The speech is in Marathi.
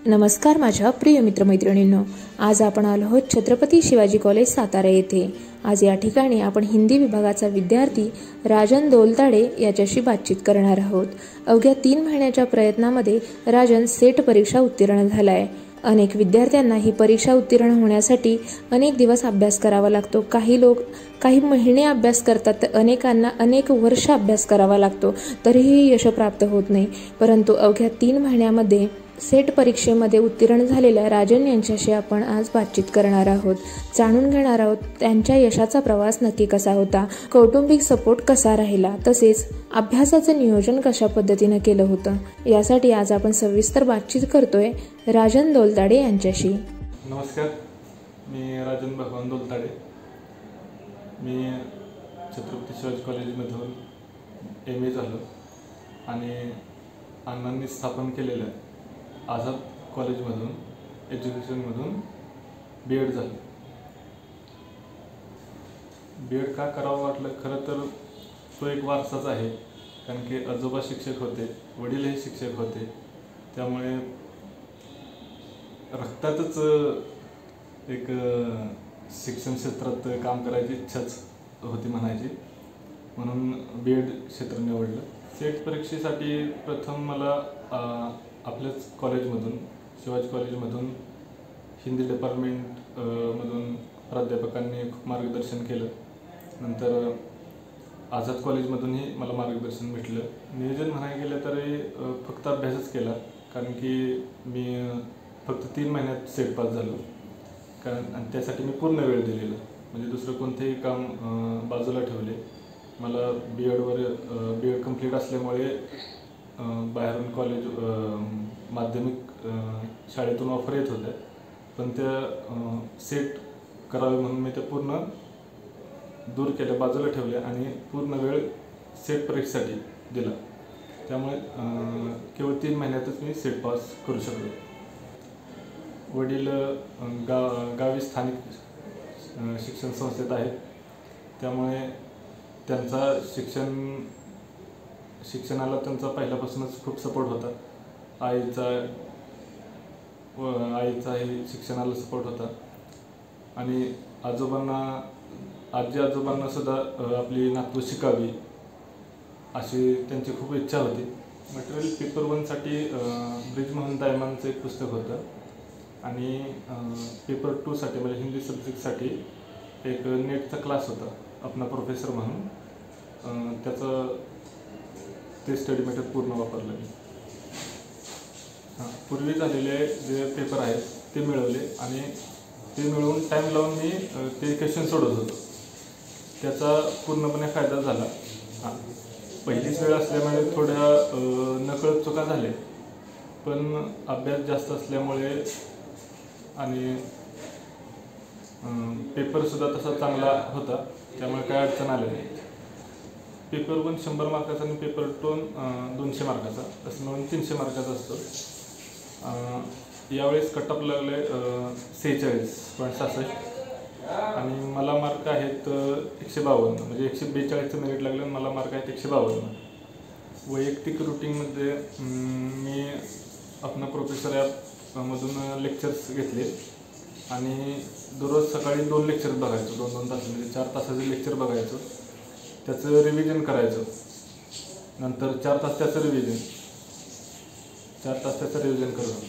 नमस्कार माझ्या प्रिय मित्रमैत्रिणींनो, आज आपण आलो आहोत छत्रपती शिवाजी कॉलेज सातारा येथे। आज या ठिकाणी आपण हिंदी विभागाचा विद्यार्थी राजन दौलताडे याच्याशी बातचीत करणार आहोत। अवघ्या 3 महिन्याच्या प्रयत्नामध्ये राजन सेट परीक्षा उत्तीर्ण झालाय। अनेक विद्यार्थ्यांना ही परीक्षा उत्तीर्ण होण्यासाठी अनेक दिवस अभ्यास करावा लागतो। काही लोक काही महिने अभ्यास करतात, तर अनेकांना अनेक वर्ष अभ्यास करावा लागतो, तरीही यश प्राप्त होत नाही। परंतु अवघ्या 3 महिन्यामध्ये सेट परीक्षेमध्ये उत्तीर्ण झालेल्या राजन यांच्याशी आपण आज बातचीत करणार आहोत। जाणून घेणार आहोत त्यांच्या यशाचा प्रवास नक्की कसा होता, कौटुंबिक सपोर्ट कसा राहिला, तसेच अभ्यासाचं नियोजन कशा पद्धतीने केलं होतं। यासाठी आज आपण सविस्तर बातचीत करतोय राजन दौलताडे यांच्याशी। नमस्कार, मी राजन भगवान दौलताडे। मी छत्रपती शिवाजी कॉलेजमधून MA झालो आणि अण्णांनी स्थापन केलेल्या आझाद कॉलेजमधून एज्युकेशनमधून B.Ed झालं। B.Ed का करावं वाटलं, खरं तर तो एक वारसाच आहे, कारण की आजोबा शिक्षक होते, वडीलही शिक्षक होते, त्यामुळे रक्तातच एक शिक्षण क्षेत्रात काम करायची इच्छाच होती म्हणायची, म्हणून B.Ed क्षेत्र निवडलं। सेट परीक्षेसाठी प्रथम मला आपल्याच कॉलेजमधून शिवाजी कॉलेजमधून हिंदी डिपार्टमेंट मधून प्राध्यापकांनी खूप मार्गदर्शन केलं। नंतर आझाद कॉलेजमधूनही मला मार्गदर्शन भेटलं। नियोजन म्हणायला गेलं तरी फक्त अभ्यासच केला, कारण की मी फक्त 3 महिन्यात सेट पास झालो, कारण आणि त्यासाठी मी पूर्ण वेळ दिलेला, म्हणजे दुसरं कोणतेही काम बाजूला ठेवले। मला B.Ed कंप्लीट असल्यामुळे बाहेरून कॉलेज माध्यमिक शाळेतून ऑफर येत होत्या, पण त्या सेट करावे म्हणून मी ते पूर्ण दूर केल्या, बाजूला ठेवल्या आणि पूर्ण वेळ सेट परीक्षेसाठी दिला। त्यामुळे केवळ 3 महिन्यातच मी सेट पास करू शकलो। वडील गावी स्थानिक शिक्षण संस्थेत आहेत, त्यामुळे त्यांचा शिक्षणाला त्यांचा पहिल्यापासूनच खूप सपोर्ट होता। आईचाही शिक्षणाला सपोर्ट होता आणि आजी आजोबांना सुद्धा आपली नातू शिकावी अशी त्यांची खूप इच्छा होती। मटेरियल पेपर 1 साठी ब्रिजमोहन दायमांचं एक पुस्तक होतं आणि पेपर 2 साठी म्हणजे हिंदी सब्जेक्टसाठी एक नेटचा क्लास होता अपना प्रोफेसर म्हणून, त्याचं ते स्टडी मेथड पूर्ण वापरलं मी। पूर्वी झालेले जे पेपर आहेत ते मिळवले आणि ते मिळवून टाईम लावून मी ते क्वेश्चन सोडवत होतो, त्याचा पूर्णपणे फायदा झाला। पहिलीच वेळ असल्यामुळे थोड्या नकळत चुका झाल्या, पण अभ्यास जास्त असल्यामुळे आणि पेपरसुद्धा तसा चांगला होता, त्यामुळे काय अडचण आली नाही। पेपर 1 100 मार्काचा आणि पेपर 2 200 मार्काचा, असं मिळून 300 मार्काचा असतो। यावेळेस कट ऑफ लागले 46.66 आणि मला मार्क आहेत 152, म्हणजे 142चं मेरिट लागलं आणि मला मार्क आहेत 152। वैयक्तिक रुटीनमध्ये मी अपना प्रोफेसर ॲपमधून लेक्चर्स घेतले आणि दररोज सकाळी 2 लेक्चर बघायचो, 2-2 तास, म्हणजे 4 तासाचे लेक्चर बघायचो, त्याचं रिव्हिजन करायचं, नंतर 4 तास त्याचं रिव्हिजन, 4 तास त्याचं रिव्हिजन करत होतो।